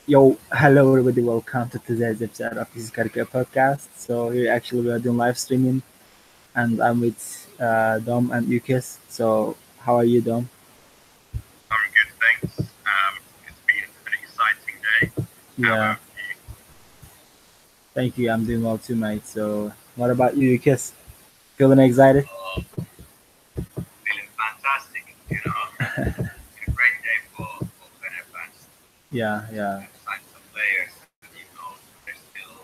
Yo, hello everybody, welcome to today's episode of Physical Care Podcast. So here actually we are doing live streaming and I'm with Dom and Yukis. So how are you, Dom? I'm good, thanks. It's been an exciting day. How Yeah, about you? thank you. I'm doing well too, mate. So what about you, Yukis? Feeling excited? Feeling fantastic, a great day for Fener fans. Yeah, yeah. Have signed some players, and there's still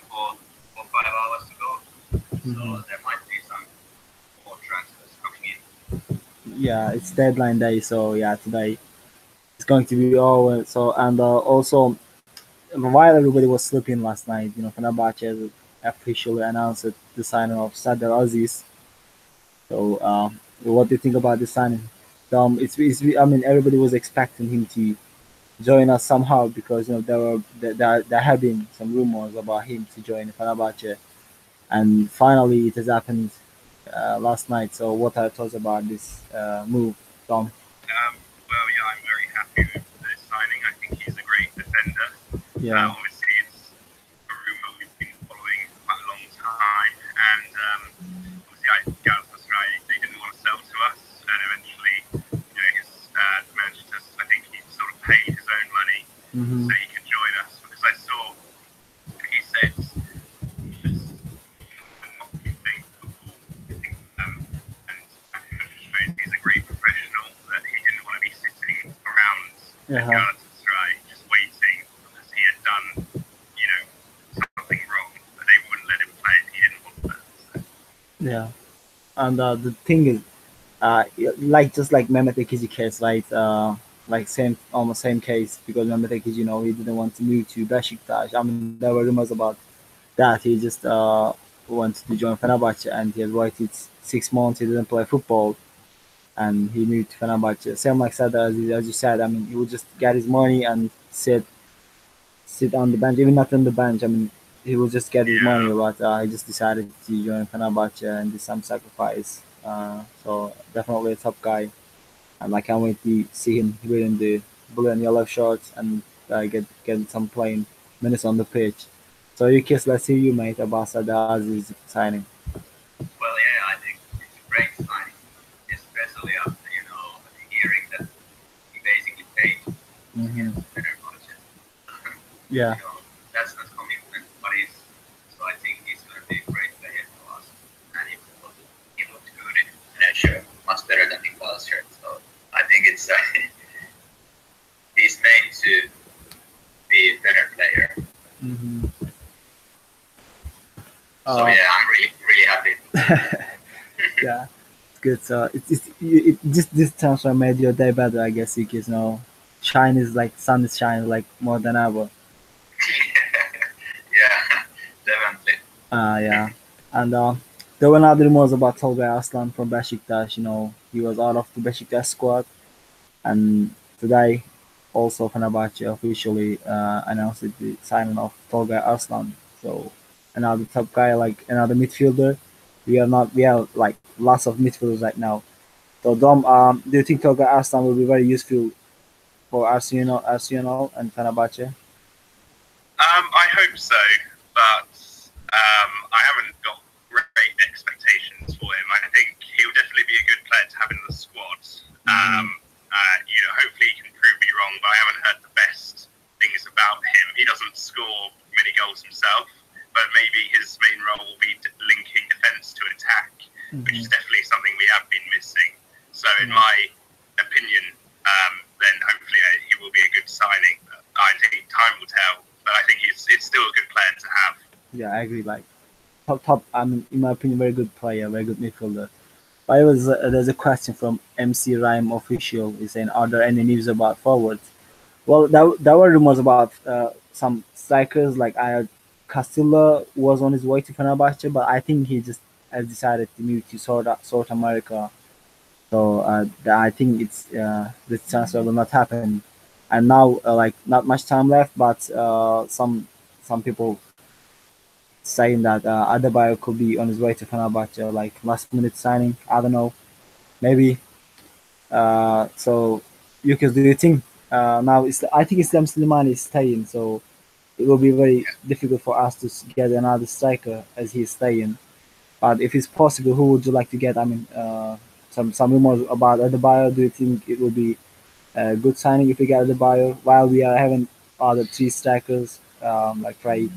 4 5 hours to go. So hmm there might be some more transfers coming in. Yeah, it's deadline day, so yeah, today it's going to be all. So and also while everybody was sleeping last night, Fenerbahce officially announced the signing of Sardar Aziz. So, what do you think about the signing? It's I mean, everybody was expecting him to join us somehow because there have been some rumors about him to join Fenerbahce, and finally it has happened last night. So, what are your thoughts about this move, Tom? Well, yeah, I'm very happy with this signing. I think he's a great defender. Yeah. Obviously, it's a rumour we've been following for quite a long time, and obviously, Galatasaray they didn't want to sell to us, and eventually, his Manchester, I think he sort of paid his own money Mm-hmm. so he could join us because I saw he said not think football, and shows he's a great professional that he didn't want to be sitting around at Yeah. Galatasaray just waiting because he had done, something wrong, but they wouldn't let him play. He didn't want that. So, Yeah. And the thing is, like just like Mehmet Ekici case, right? Like same almost same case because Mehmet Ekici, he didn't want to move to Besiktas. I mean, there were rumors about that. He just wanted to join Fenerbahce, and he had waited 6 months. He didn't play football, and he moved to Fenerbahce. Same like Serdar Aziz, as you said. I mean, he would just get his money and sit on the bench, even not on the bench. I mean, he would just get his yeah, money, but he just decided to join Fenerbahce and do some sacrifice. So definitely a top guy, and I can't wait to see him wearing the blue and yellow shorts and get some playing minutes on the pitch. So you kiss, let's see you, mate, about Sadaz's signing. well, yeah, I think it's a great signing, especially after hearing that he basically paid to get hmm to Fenerbahce. Yeah, That's not commitment, but so I think he's going to be a great player for us. And he looked good in a shirt, much better than Nicolas' shirt. So I think it's he's made to be a better player. hmm So uh, yeah, I'm really happy. yeah, it's good. So this transfer made your day better, I guess. You kids know, shine is like sun is shining like more than ever. Yeah, definitely. Yeah, and there were other rumors about Tolga Aslan from Besiktas. He was out of the Besiktas squad, and today also Fenerbahce officially announced the signing of Tolga Arslan. So another top guy, like another midfielder. We have like lots of midfielders right now. So Dom, do you think Tolga Arslan will be very useful for Arsenal and Fenerbahce? I hope so, but I haven't got great expectations for him. I think he'll definitely be a good player to have in the squad. Mm-hmm. Hopefully he can prove me wrong, but I haven't heard the best things about him. He doesn't score many goals himself, but maybe his main role will be linking defence to attack, which Mm-hmm. is definitely something we have been missing. So, in Yeah. my opinion, then hopefully he will be a good signing. I think time will tell, but I think it's still a good player to have. Yeah, I agree. Like top. I mean, in my opinion, very good player, very good midfielder. But there's a question from MC Rhyme official. He's saying, are there any news about forwards? Well, there were rumors about some strikers like I heard Castillo was on his way to Fenerbahce, but I think he just has decided to move to South America. So I think it's this transfer will not happen. And now, like not much time left, but some people saying that Adebayo could be on his way to Fenerbahce, like last minute signing. I don't know, maybe. So, Lucas, do you think? Now I think Islam Slimani is staying, so it will be very difficult for us to get another striker as he's staying. But if it's possible, who would you like to get? I mean, some rumors about Adebayo. Do you think it will be a good signing if we get Adebayo? While we are having other three strikers like Ray,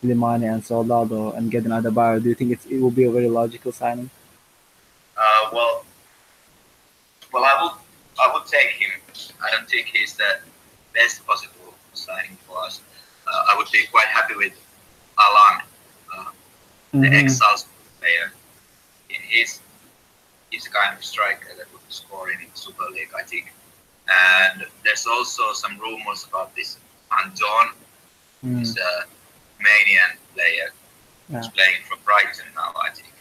Limani, and Soldado, and getting Adebayo, do you think it will be a very logical signing? Well, I would take him. I don't think he's the best possible signing for us. I would be quite happy with Alan, the ex-Salzburg player. He's the kind of striker that would score in Super League, I think. And there's also some rumors about this Anton, who's a Romanian player who's playing for Brighton now, I think.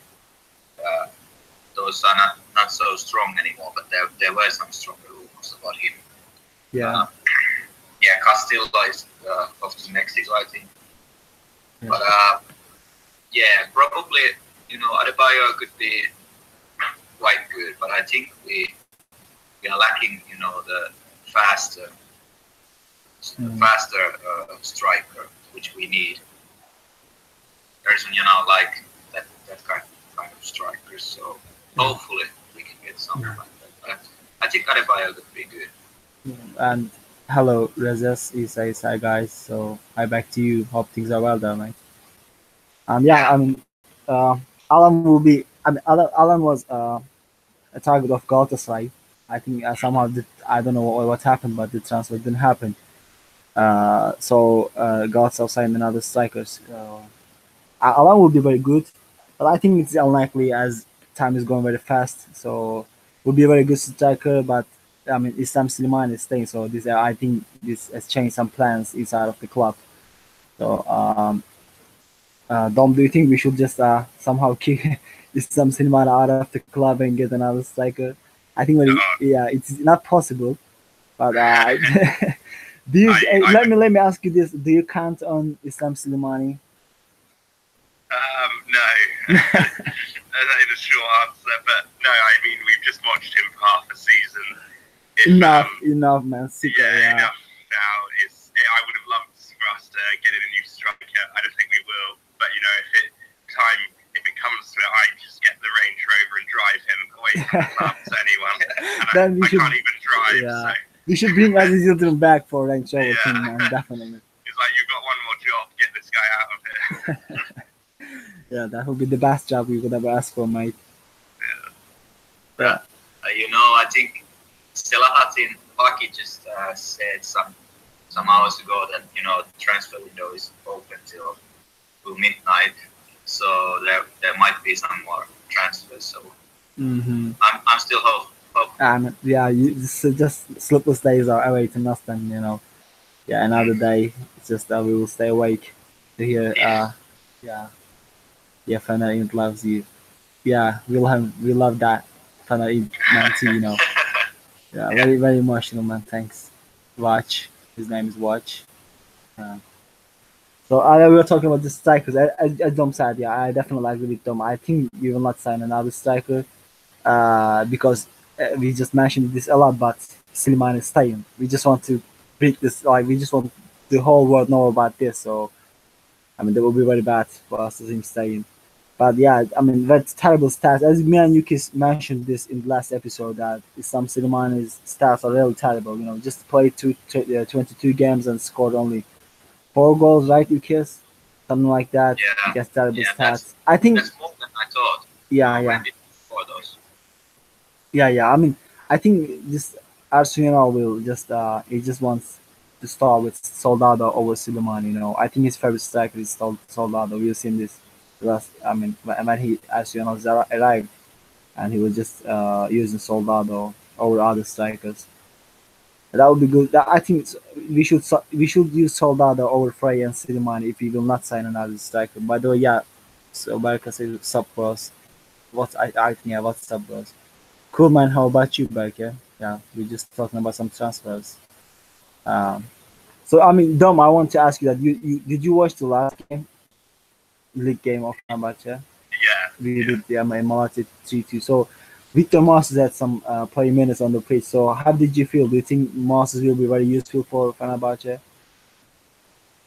Those are not so strong anymore, but there were some stronger rumors about him. Yeah. Castillo is off to Mexico, I think. Yeah. But probably, Adebayo could be quite good, but I think we are lacking, the faster striker, which we need. There's, like that kind of strikers. So hopefully we can get something like that. But I think Adebayo could be good. And hello, Rezes. He says hi, guys. So hi back to you. Hope things are well there, mate. I mean, Alan will be. I mean, Alan was a target of Galatasaray. I think somehow I don't know what happened, but the transfer didn't happen. So Galatasaray signed another strikers. Alan will be very good, but I think it's unlikely as time is going very fast. So will be a very good striker, but I mean Islam Slimani is staying. So this I think this has changed some plans inside of the club. So Dom, do you think we should just somehow kick Islam Slimani out of the club and get another striker? I think it's not possible. But do you? Let me ask you this: do you count on Islam Slimani? No. That is a short answer, but no. I mean, we've just watched him for half a season. Enough, man. Enough now. I would have loved for us to get in a new striker. I don't think we will, but if it comes to it, I just get the Range Rover and drive him away from the club to anyone. And I can't even drive. Yeah. So. We should bring Aziz Yildirim back for Range Rover team, man. Definitely. It's like you've got one more job. Get this guy out of here. Yeah, that would be the best job we could ever ask for, mate. Yeah. I think Selahattin Baki just said some hours ago that the transfer window is open till midnight, so there might be some more transfers. So I'm still hopeful. Just sleepless days are awaiting us. Then another day. It's just that we will stay awake to hear. Fener loves you. Yeah, we love that. Fener man too. Very very emotional, man. Thanks. Watch. His name is Watch. So we were talking about the strikers. As Dom said, I definitely agree with Dom. I think we will not sign another striker because we just mentioned this a lot, but Slimani is staying. We just want to break this. We just want the whole world know about this. So, I mean, that will be very bad for us to him staying. But that's terrible stats. As me and Yukis mentioned this in the last episode, that Islam Slimani's stats are really terrible. Just played 22 games and scored only 4 goals, right, Yukis? Something like that. Yeah. Just terrible stats. I think that's more than I thought. Yeah. For those. Yeah. I mean, I think this Arsenal will just he just wants to start with Soldado over Slimani. I think his favorite striker is Soldado. We've seen this. When Arsenal arrived, and he was just using Soldado over other strikers. That would be good. I think we should use Soldado over Frey and Slimani if we will not sign another striker. By the way, so Barca says sub bros. What's sub bros? Cool, man. How about you, Barca? Yeah, we're just talking about some transfers. Dom, I want to ask you that did you watch the last game? League game of Fenerbahce. Yeah. We did Malatya 3-2. So Victor Moses had some play minutes on the pitch. So how did you feel? Do you think Moses will be very useful for Fenerbahce?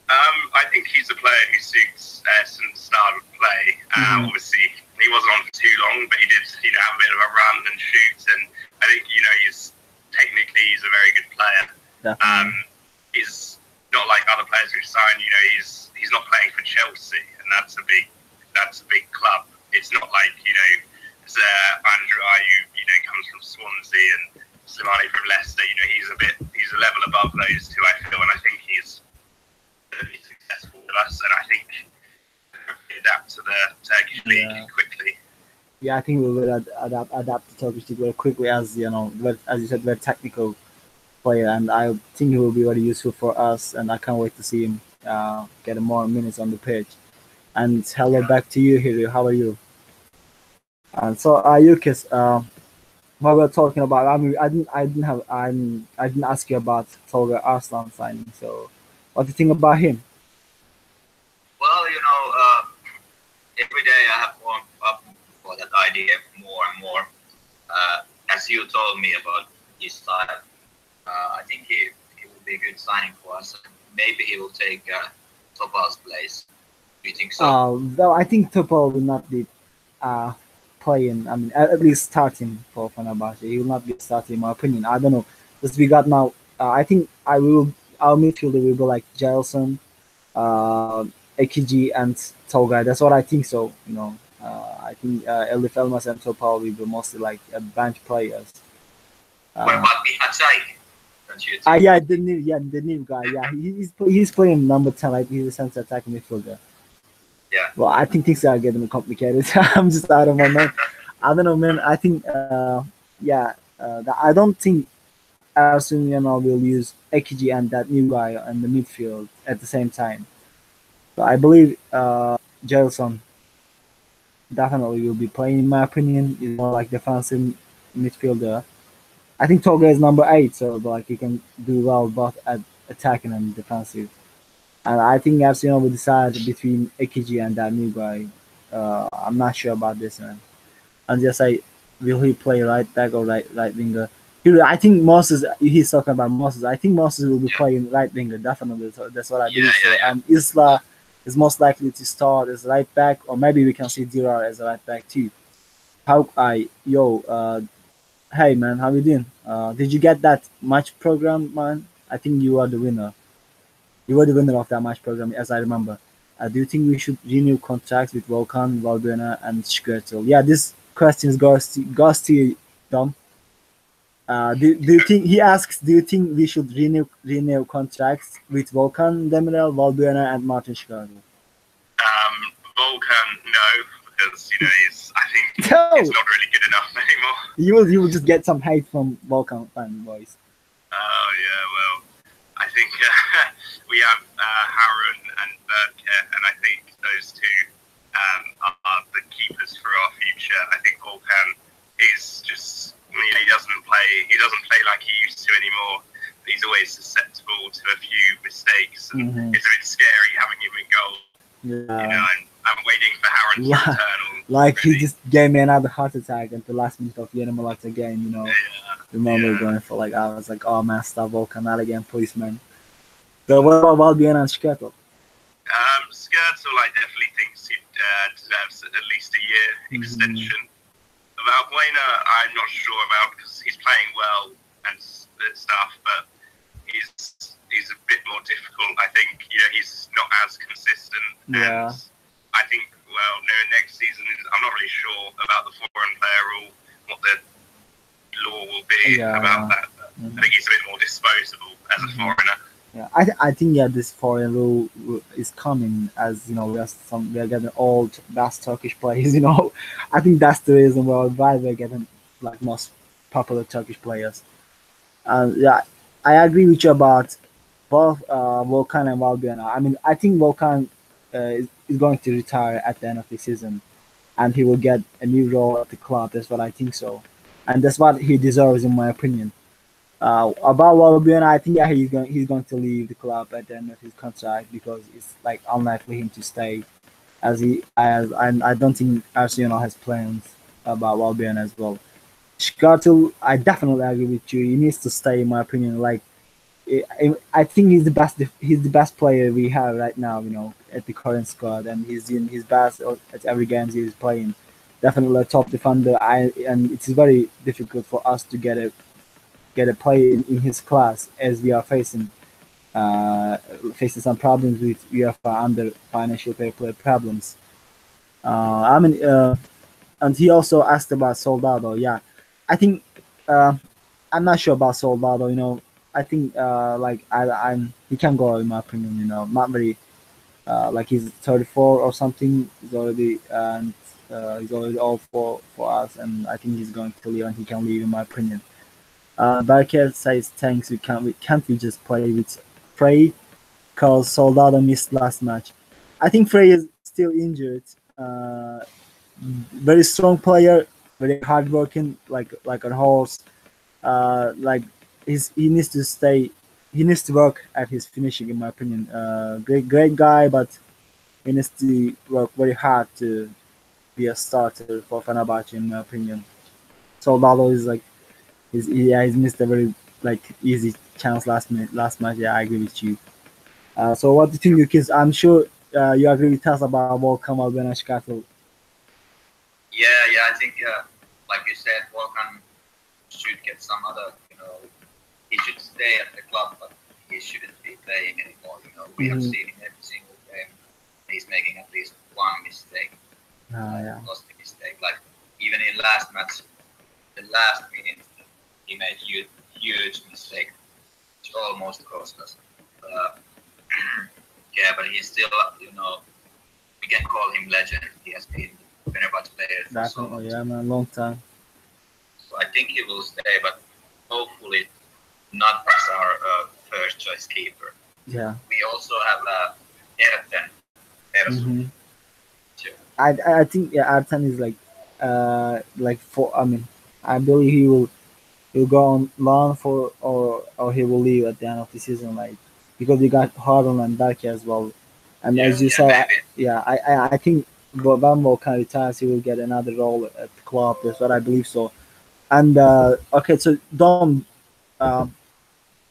I think he's a player who suits Essendon's style of play. Obviously, he wasn't on for too long, but he did, have a bit of a run and shoot. And I think, he's a very good player. He's not like other players who signed. He's not playing for Chelsea, and that's a big club. It's not like there's Andrew Ayew, comes from Swansea, and Slimani from Leicester. He's a level above those two, I feel, and I think he's really successful with us, and I think he'll adapt to the Turkish league quickly. Yeah, I think we will adapt to Turkish league very quickly, as as you said, very technical player, and I think he will be very useful for us, and I can't wait to see him get more minutes on the pitch. And hello back to you, Hiro. How are you? And so, Yukis, what we're talking about, I mean, I didn't ask you about Tolga Arslan signing. So, what do you think about him? Well, every day I have warmed up for that idea more and more. As you told me about his style, I think he will be a good signing for us. Maybe he will take Topal's place. Do you think so? Well, I think Topal will not be playing. I mean, at least starting for Fenerbahce. He will not be starting, in my opinion. I don't know. Because we got now. I think our midfielder will be like Gelson, Ekiji, and Tolga. That's what I think. So I think Elif Elmas and Topal will be mostly like bench players. What about Bihatsai? Yeah, the new guy. Yeah, he's playing number 10. Like he's a center attacking midfielder. Yeah. Well, I think things are getting complicated. I'm just out of my mind. I don't know, man. I think, I don't think Arsenal will use Ekiji and that new guy in the midfield at the same time. So I believe Gelson definitely will be playing. In my opinion, is more like defensive midfielder. I think Toga is number 8, so like he can do well both at attacking and defensive. And I think Arsenal will decide between Ekiji and that new guy. I'm not sure about this, man. And just say, will he play right back or right winger? I think Moses. He's talking about Moses. I think Moses will be playing right winger definitely. So that's what I believe. And Isla is most likely to start as right back, or maybe we can see Dirar as a right back too. Hey man, how you doing? Did you get that match program, man? I think you are the winner. You were the winner of that match program, as I remember. Do you think we should renew contracts with Volkan, Valbuena, and Shkirtel? Yeah, this question goes to you, Dom. Do you think he asks? Do you think we should renew contracts with Volkan Demirel, Valbuena, and Martin Shkirtel? Volkan, no, because I think it's not really good enough anymore. You will just get some hate from Volkan fanboys. Oh yeah, well, I think we have Harun and Berke, and I think those two are the keepers for our future. I think Volkan is just he doesn't play like he used to anymore. He's always susceptible to a few mistakes, and it's a bit scary having him in goal. Yeah. I'm waiting for Harun to return. Like he just gave me another heart attack at the last minute of Yeni Malatya game. Remember going for I was like, oh man, stop Volkan, not again, please, man. So what about Valbuena and Shkirtel? Shkirtel, I definitely think he deserves at least a year extension. Valbuena, I'm not sure about because he's playing well and stuff, but he's a bit more difficult. I think he's not as consistent. Yeah. And I think next season I'm not really sure about the foreign player rule, what the law will be about that. But I think he's a bit more disposable as a foreigner. Yeah, I think this foreign rule is coming as we are getting old best Turkish players. I think that's the reason why we're getting most popular Turkish players. I agree with you about both Volkan and Valbuena. I mean, I think Volkan is going to retire at the end of the season, and he will get a new role at the club. That's what I think so, and that's what he deserves, in my opinion. About Valbuena, I think he's going to leave the club at the end of his contract because it's unlikely him to stay, and I don't think Arsenal has plans about Valbuena as well. Skrtel, I definitely agree with you. He needs to stay, in my opinion. Like, I think he's the best. He's the best player we have right now. At the current squad, and he's in his best at every game he's playing. Definitely a top defender. And it's very difficult for us to get a player in his class as we are facing some problems with UEFA under financial fair play problems. I mean, and he also asked about Soldado. Yeah, I think I'm not sure about Soldado. I think like I'm he can go in my opinion. Not very like he's 34 or something. He's already old for us, and I think he's going to leave, and he can leave in my opinion. Barker says thanks. We can't just play with Frey because Soldado missed last match. I think Frey is still injured. Very strong player, very hardworking, like a horse. Like he needs to stay. He needs to work at his finishing, in my opinion. Great guy, but he needs to work very hard to be a starter for Fenerbahce, in my opinion. Soldado is like he's missed a very like easy chance last match. Yeah, I agree with you. So what do you think, you kids? I'm sure you agree with us about Volkan Albenashkatel. Yeah. I think, like you said, Volkan should get some other. He should stay at the club, but he shouldn't be playing anymore. We have seen him every single game. He's making at least one mistake. Lost a mistake. Like even in last match, the last minute, he made huge mistake, which almost cost us. Yeah, but he's still, we can call him legend. He has been Fenerbahce player for so long. Yeah, man, long time. So I think he will stay, but hopefully not as our first choice keeper. Yeah. We also have Erten Persson. I think Erten is like for. I mean, I believe he'll go on loan for or he will leave at the end of the season, like because we got Harun and Darky as well. And as you said, I think when Volkan retires, he will get another role at the club. That's what I believe so. And okay, so Dom, uh,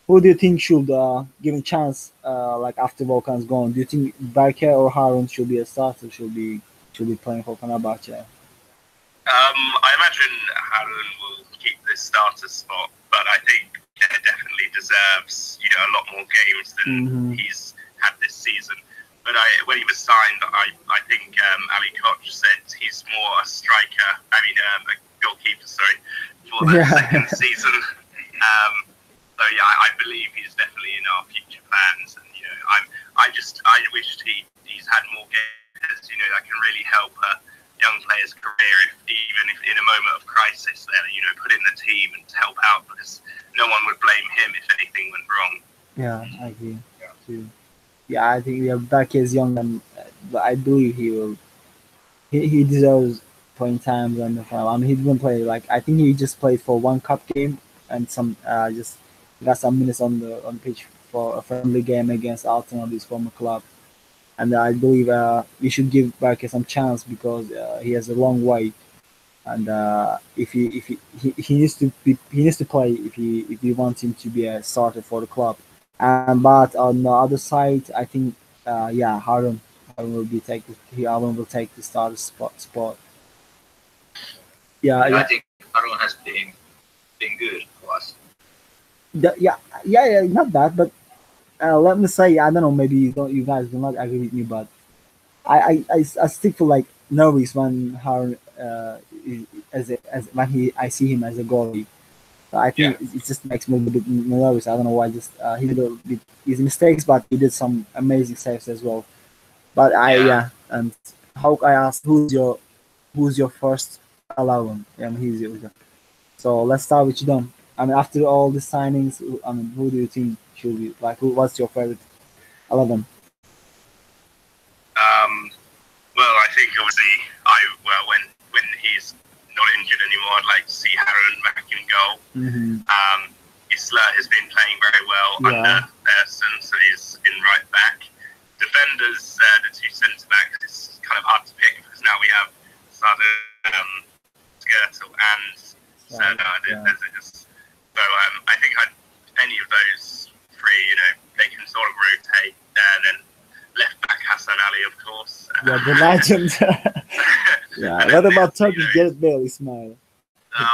who do you think should give a chance like after Volkan's gone? Do you think Berke or Harun should be a starter? Should be playing for Fenerbahce? I imagine Harun will keep this starter spot, but I think definitely deserves a lot more games than he's had this season. But when he was signed, I think Ali Koch said he's more a striker. A goalkeeper. Sorry, for the second season. So yeah, I believe he's definitely in our future plans, and I wished he's had more games. That can really help a young player's career, even if in a moment of crisis, they're put in the team and to help out, because no one would blame him if anything went wrong. Yeah, I agree. Too. Yeah, I think Berke is young, and but I believe he will. He deserves playing times on the final. I mean, he didn't play I think he just played for one cup game and some just got some minutes on the pitch for a friendly game against Altona, his former club. And I believe we should give Berke some chance because he has a long way, and if he needs to play if he wants him to be a starter for the club. But on the other side, I think Harun Harun will take the starter spot. I think Harun has been good for us. Not bad, but let me say, I don't know, maybe you guys will not agree with me, but I still feel like nervous when Harun as when I see him as a goalie. So I think it just makes me a little bit nervous. I don't know why. Just he did a bit easy mistakes, but he did some amazing saves as well. But and how I asked who's your first 11? He's your. So let's start with you, Dom. I mean, after all the signings, I mean, who do you think should be what's your favorite 11? Well, I think obviously when he's not injured anymore, I'd like to see Harun back in goal. Isla has been playing very well under Persson, so he's in right back. Defenders, the two centre backs, it's kind of hard to pick because now we have Skrtel and There's just so I think any of those three, they can sort of rotate. And then left back Hassan Ali, of course. Yeah, the legend. Yeah. What about Turkish Gareth Bale, Ismail?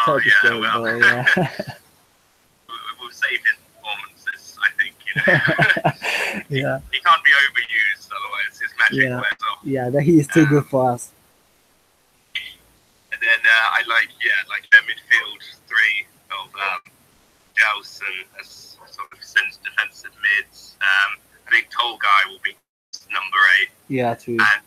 Oh yeah, well, Yeah. we'll save his performances. I think Yeah. he can't be overused, otherwise his magic wears off. Yeah, that he is too good for us. And then I like their midfield three of Gelson as sort of defensive mids. I think Tolgai will be number 8. Yeah, true. And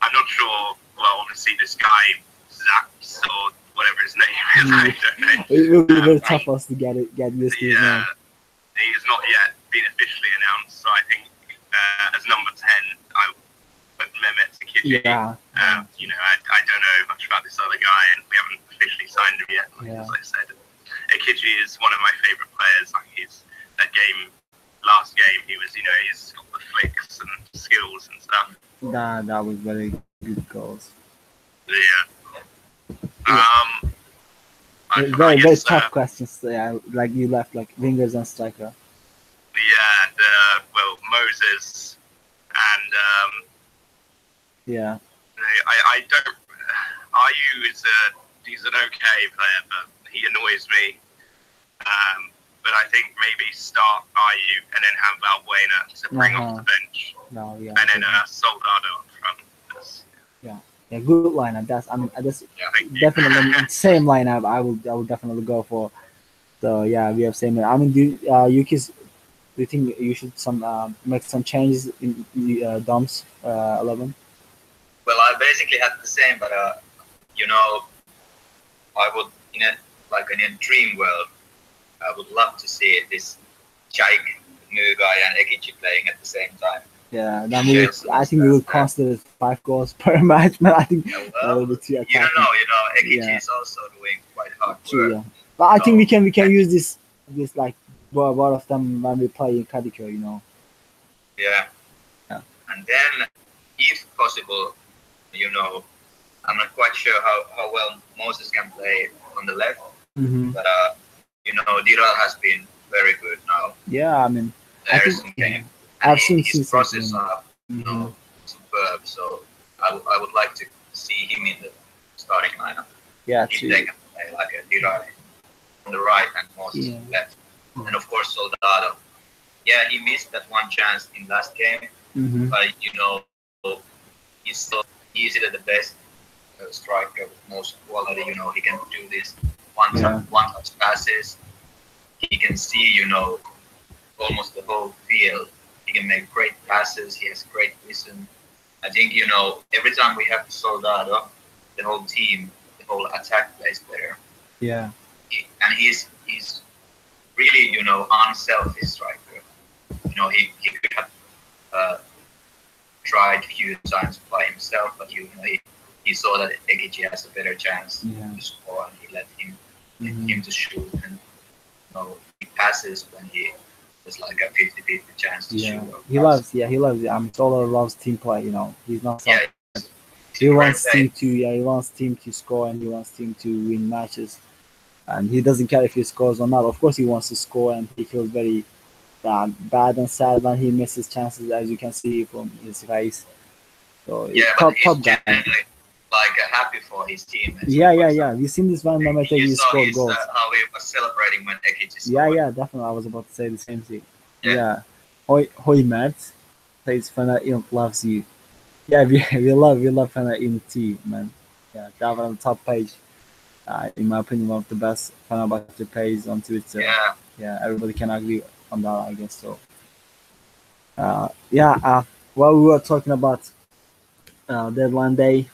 I'm not sure. Well, obviously this guy Zaps or whatever his name is, I don't know. It will be very tough for us to get used to it now. He has not yet been officially announced, so I think as number 10, I would put Mehmet Ekidji. Yeah. I don't know much about this other guy, and we haven't officially signed him yet. As I said, Ekidji is one of my favourite players. Like last game, he was, he's got the flicks and skills and stuff. That was very good goals. Yeah. Very tough questions. Yeah, like you left like wingers and striker. Yeah, Moses and yeah. I don't. Ayu he's an okay player, but he annoys me. But I think maybe start Ayu and then have Valbuena to bring off the bench. No, yeah. And then Soldado up front. Yeah, good lineup. That's definitely same lineup. I will definitely go for. So yeah, we have same. I mean, do you think you should make some changes in Dom's 11? Well, I basically had the same, but I would in a dream world, I would love to see this Chaik, new guy, and Ekidji playing at the same time. Yeah, I think we would consider 5 goals per match, but I think that will be too attacking. Ekidji is also doing quite hard work. True, yeah. But I think we can use this like both of them when we play in Kadıköy, Yeah. And then, if possible, I'm not quite sure how well Moses can play on the left, but Diral has been very good now. Yeah, I mean, I've seen his process are superb, so I would like to see him in the starting lineup. Yeah, if they can play like a Diral on the right and Moses on the left, and of course Soldado. Yeah, he missed that one chance in last game, but he's so easily the best striker with most quality. He can do this one-touch passes. He can see, almost the whole field. He can make great passes. He has great vision. I think, every time we have Soldado, the whole team, the whole attack plays better. Yeah. And he's really, unselfish striker. He could have tried a few times by himself, but he saw that Ekidji has a better chance to score, and he let him to shoot. And he passes when he was like a 50-50 chance to shoot. He loves it. I mean, Solar loves team play. He's not. He wants team to score, and he wants team to win matches. And he doesn't care if he scores or not. Of course, he wants to score, and he feels very bad and sad when he misses chances, as you can see from his face. So top guy. Happy for his team. Yeah. We've seen this one moment he scored goals. How he was celebrating when Ekidji scored. Yeah, definitely. I was about to say the same thing. Yeah. Hoy Mert plays Fener loves you. Yeah, we love Fener in T, man. Yeah, that one on the top page. In my opinion, one of the best Fenerbahce pages on Twitter. Yeah, everybody can agree on that, I guess so. While we were talking about deadline day,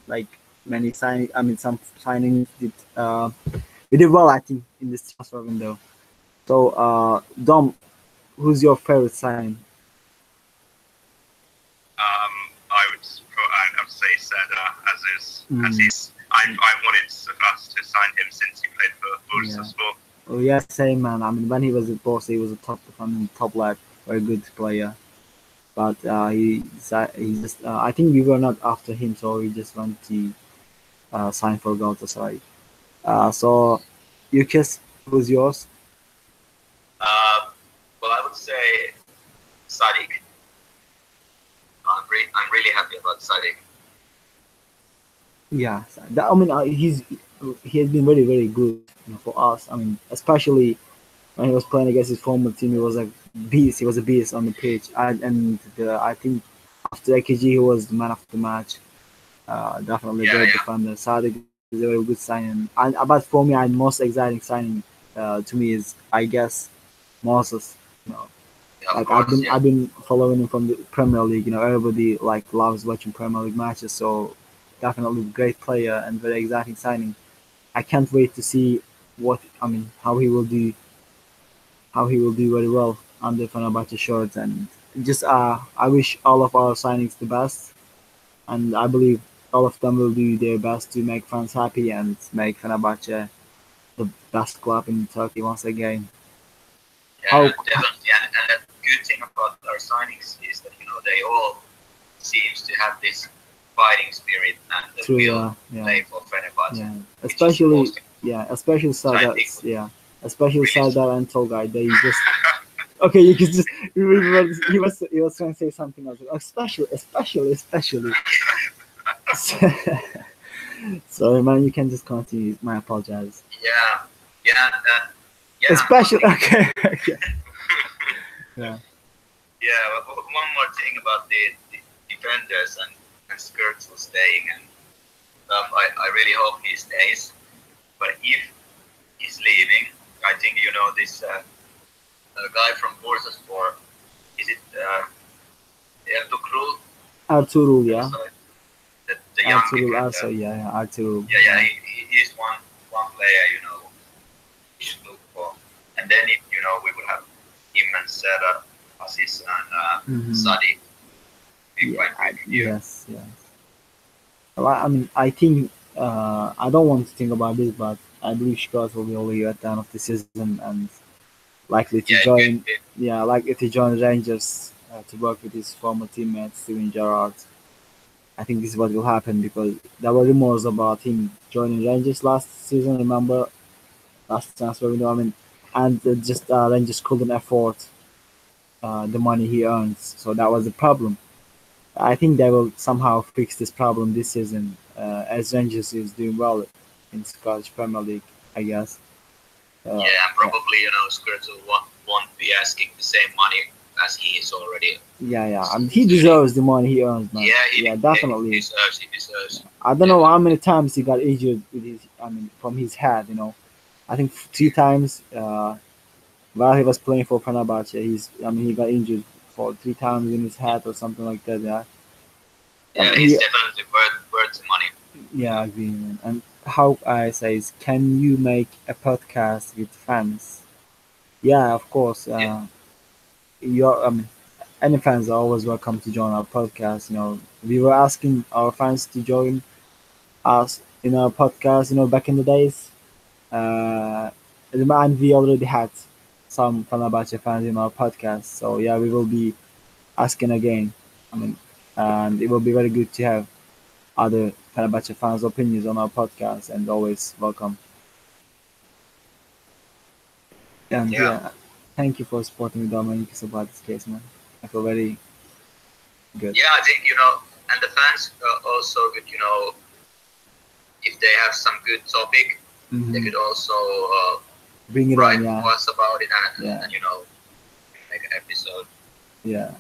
like many some signings we did well, I think, in this transfer window. So, Dom, who's your favorite signing? I would say Serdar Aziz. I wanted us to sign him since he played for Bursaspor. Oh yeah, same man. I mean, when he was at Borussia, he was a top lad, very good player. But he just I think we were not after him, so he just went to sign for Galatasaray. So, Yukis, who's yours? Well, I would say Sadiq. I'm really happy about Sadiq. Yeah, I mean, he has been very very good, for us. I mean, especially when he was playing against his former team, he was a beast. He was a beast on the pitch, I think after AKG he was the man of the match. Definitely a Yeah, great yeah, defender. Sadiq is a very good signing. But for me, the most exciting signing to me is, I guess, Moses. You know, yeah, of like course, yeah, I've been following him from the Premier League. Everybody like loves watching Premier League matches. So definitely great player and very exciting signing. I can't wait to see how he will do, very well under Fenerbahce shorts. And just I wish all of our signings the best, and I believe all of them will do their best to make fans happy and make Fenerbahce the best club in Turkey once again. yeah, How definitely. And the good thing about our signings is that they all seems to have this fighting spirit and the true, will to play for Fenerbahce, yeah, which is the most important. especially So I Sardar, think especially really, Sardar and Tolgay. They just okay. You can just he was trying to say something else. Especially. Sorry, man. You can just continue. My apologize. yeah, yeah, yeah. Especially okay. Okay. Yeah. Yeah, but one more thing about the defenders and Skrtel staying, and I really hope he stays. But if he's leaving, I think this guy from Bursaspor, is it Ertugrul? Arturo, yeah. So the young Arturo also, defender. yeah, Arturo. Yeah, he's one player we should look for. And then if we would have him and Serdar Aziz and Mhm. Sadi. Yeah, yes. Well, I mean, I think I don't want to think about this, but I believe Scott will be only at the end of the season and likely to Yeah, join. good. Yeah, likely to join Rangers to work with his former teammate Steven Gerrard. I think this is what will happen because there were rumors about him joining Rangers last season. Remember last transfer window? I mean, and just Rangers couldn't afford the money he earns, so that was the problem. I think they will somehow fix this problem this season, as Rangers is doing well in Scottish Premier League, I guess. Yeah, and Yeah, probably Skrtel won't be asking the same money as he is already. yeah. I mean, he deserves the money he earns, man. Yeah, Yeah, definitely. he deserves. He deserves. I don't know how many times he got injured with his, I mean, from his head. I think 3 times while he was playing for Fenerbahce. He got injured for 3 times in his head or something like that. Yeah. Yeah, He he's definitely worth the money. Yeah, agree, man. And how I say is, can you make a podcast with fans? Yeah, of course. Yeah, Any fans are always welcome to join our podcast. We were asking our fans to join us in our podcast. Back in the days, and we already had some Fenerbahce fans in our podcast. So yeah, we will be asking again. I mean, and it will be very good to have other Fenerbahce fans' opinions on our podcast, and always welcome. And yeah, yeah, thank you for supporting me, Dominic, about this case, man. I feel very good. yeah. I think and the fans also could if they have some good topic, they Hmm. could also Bring it write on, to yeah, us about it and, yeah, and make an episode. yeah.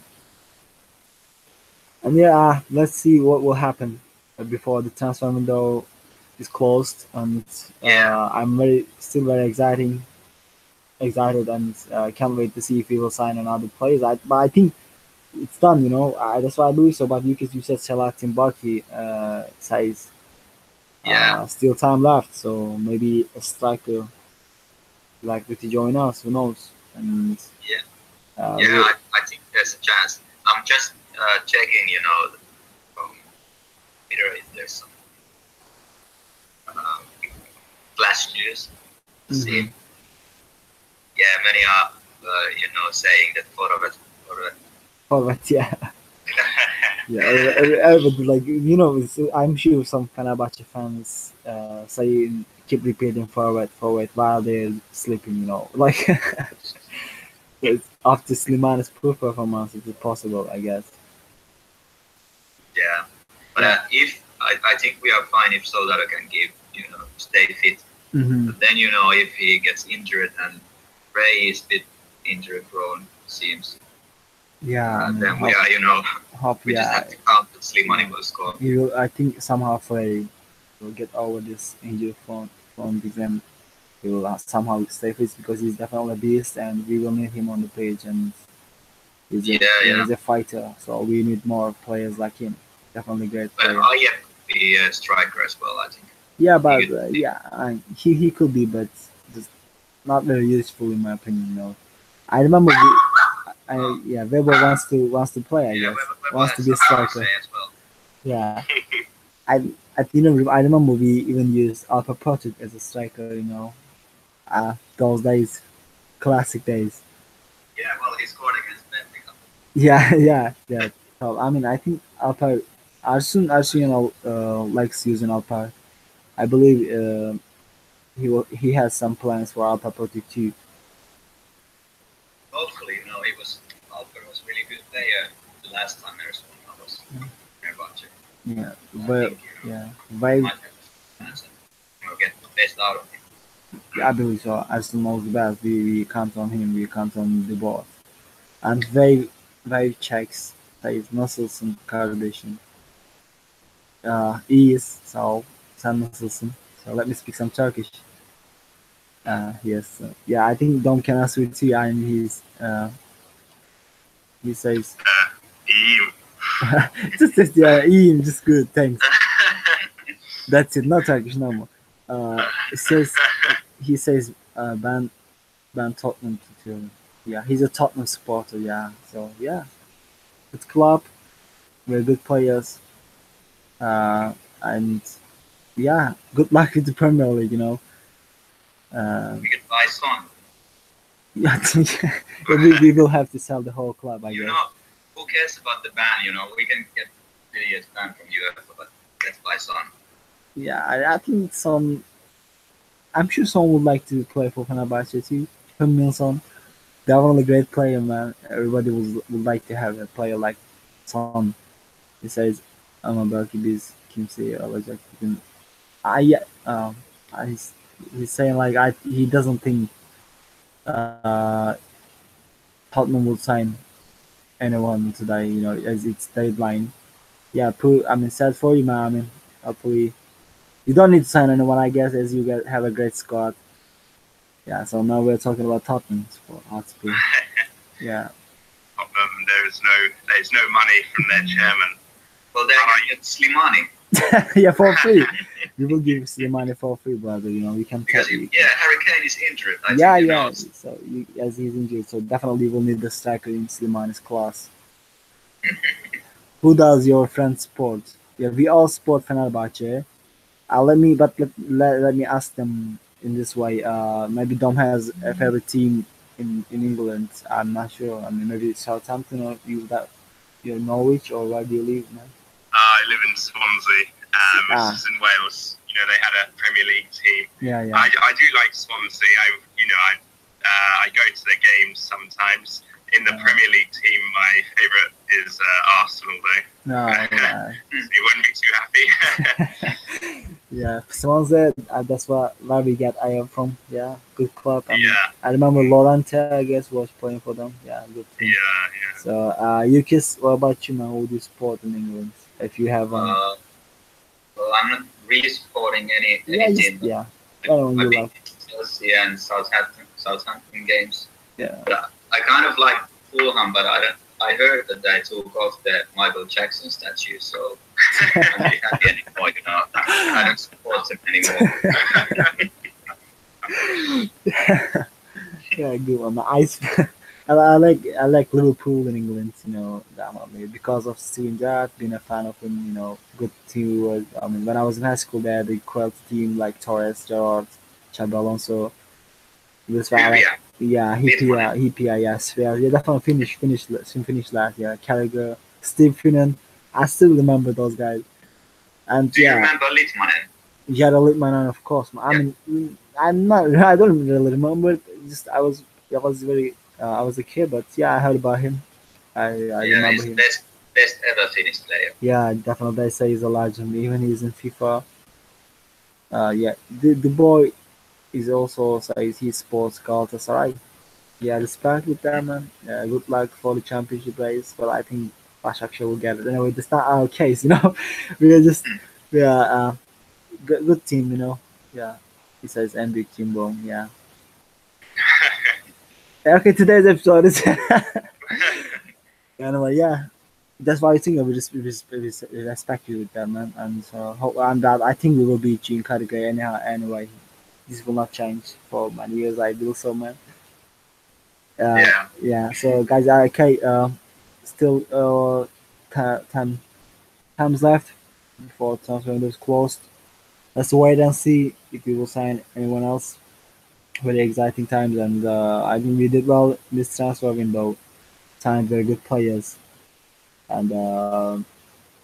And yeah, let's see what will happen before the transfer window is closed. And Yeah, I'm still very excited, and can't wait to see if we will sign another players. But I think it's done. That's why I believe so. But because you said Selahattin Baki says yeah, still time left, so maybe a striker likely to join us. Who knows? And yeah, uh, yeah. we'll, I think there's a chance. I'm just checking, from Twitter if there's some um, flash news. See, mhm. yeah, many are saying that forward. Forward, yeah, yeah. Everybody, I'm sure some Fenerbahce fans saying keep repeating forward while they're sleeping. Like after Slimani's poor performance, it is possible, I guess. Yeah, but if I think we are fine if Soldado can stay fit. Mm-hmm. But then if he gets injured and Ray is a bit injury prone, seems. Yeah, then we are we just have to count that Slimani will score. I think somehow Frey will get over this injury from exam. He will somehow stay fit because he's definitely a beast, and we will need him on the page. And he's a fighter, so we need more players like him. Definitely great player. Well, Ayew could be a striker as well, I think. Yeah, but he could be, but just not very useful in my opinion. I remember Weber wants to play. I guess wants to be a striker. As well. Yeah, I remember we even used Alpha Project as a striker. Those days, classic days. Yeah, well, he scored against Benfica. Yeah. So I think Alpha. Arsun likes using Alpha. I believe he has some plans for Alpha Project too. Hopefully, Alpha was really good player the last time I was Fenerbahce. Yeah, get the best out of him. I believe so. Arsenal knows the best. We count on him. We count on the boss. And very checks his muscles and coordination. Sam Nasılsın. So let me speak some Turkish. Yes. I think Dom can answer it too. And he says. İyiyim. just iyiyim. Just good. Thanks. That's it. Not Turkish no more. He says Ben Tottenham tutuyorum. Yeah, he's a Tottenham supporter. Yeah. So it's club. We're good players. And good luck with the Premier League. We could buy Son. We will have to sell the whole club. I guess. Who cares about the ban? We can get billions ban from UEFA, but let's buy Son. Yeah, I think Son. I'm sure Son would like to play for Fenerbahce too. Heung-min Son, definitely a great player, man. Everybody would like to have a player like Son. He says, "Ama belki biz kimseyi alacak bugün." He's saying like he doesn't think Tottenham will sign anyone today. As it's deadline. Yeah, sad for you, man. Hopefully, you don't need to sign anyone, I guess, as you have a great squad. Yeah, so now we're talking about Tottenham for Hotspur. Yeah. There's no money from their chairman. Well, they're going to get Slimani. Yeah, for free. We will give Slimani for free, brother. We can. Because Harry Kane is injured. So as he's injured, so definitely we'll need the striker in Slimani's class. Who does your friend support? Yeah, we all support Fenerbahce. Let me ask them in this way. Maybe Dom has a favorite team in England. I'm not sure. Maybe Southampton or you're Norwich, or where do you live, man? I live in Swansea, which is in Wales. They had a Premier League team. Yeah. I do like Swansea. I go to their games sometimes. In the Premier League team, my favourite is Arsenal, though. No, you wouldn't be too happy. Yeah, Swansea. That's where we get Ayew from. Yeah, good club. I remember Lorente, I guess, was playing for them. Yeah, good team. Yeah. So, Yukis, what about you, man? Who do you support in England? If you have one. Well, I'm not really supporting any team. Yeah. I think Chelsea and Southampton games. Yeah. But I kind of like Fulham, but I heard that they took off the Michael Jackson statue, so I'm not really happy anymore. I don't support them anymore. Yeah, good one. I like Liverpool in England. Because of Steven Gerrard, being a fan of him. Good team. When I was in high school, they had a quality team like Torres, Gerrard, Xabi Alonso. This why Hipia, yes. Yeah, definitely finished last. Yeah, Carragher, Steve Finnan. I still remember those guys. And Do you remember Litmanen? Gerald Littman, of course. I mean, I'm not. I don't really remember. Just I was very. I was a kid, but yeah, I heard about him. I Yeah, remember he's him. best ever Finnish player. Yeah, definitely. They say he's a legend. Even he's in FIFA. Yeah, the boy is also says he sports Galatasaray. Yeah, respect with them, man. Good luck for the championship race. But I think Başakşehir will get it. Anyway, that's not our case, you know. we are just we are good team, you know. Yeah, he says MB Kimbo. Yeah. Okay, today's episode is anyway. Yeah, that's why I think we respect you with that, man. And so and that I think we will beat you in category anyhow. Anyway, this will not change for many years. I do so, man. Yeah. Yeah. So guys, okay. Still, time times left before transfer window is closed. Let's wait and see if we will sign anyone else. Very exciting times, and I think we did well in this transfer window. Signed very good players and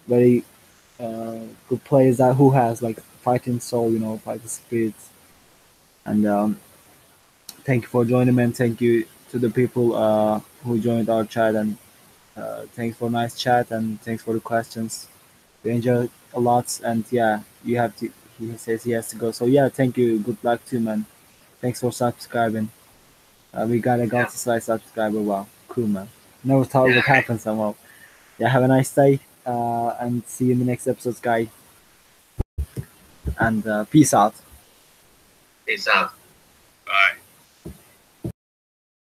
very good players that who has like fighting soul, you know, fighting spirit. And thank you for joining me, and thank you to the people who joined our chat, and thanks for nice chat, and thanks for the questions. We enjoyed a lot, and yeah, you have to. He says he has to go, so yeah, thank you. Good luck too, man. Thanks for subscribing. We got a Yeah. Galatasaray subscriber. Wow, cool, man. Never thought it would Yeah. happen somehow. Yeah, have a nice day, and see you in the next episodes, guys. And peace out. Peace out. Bye.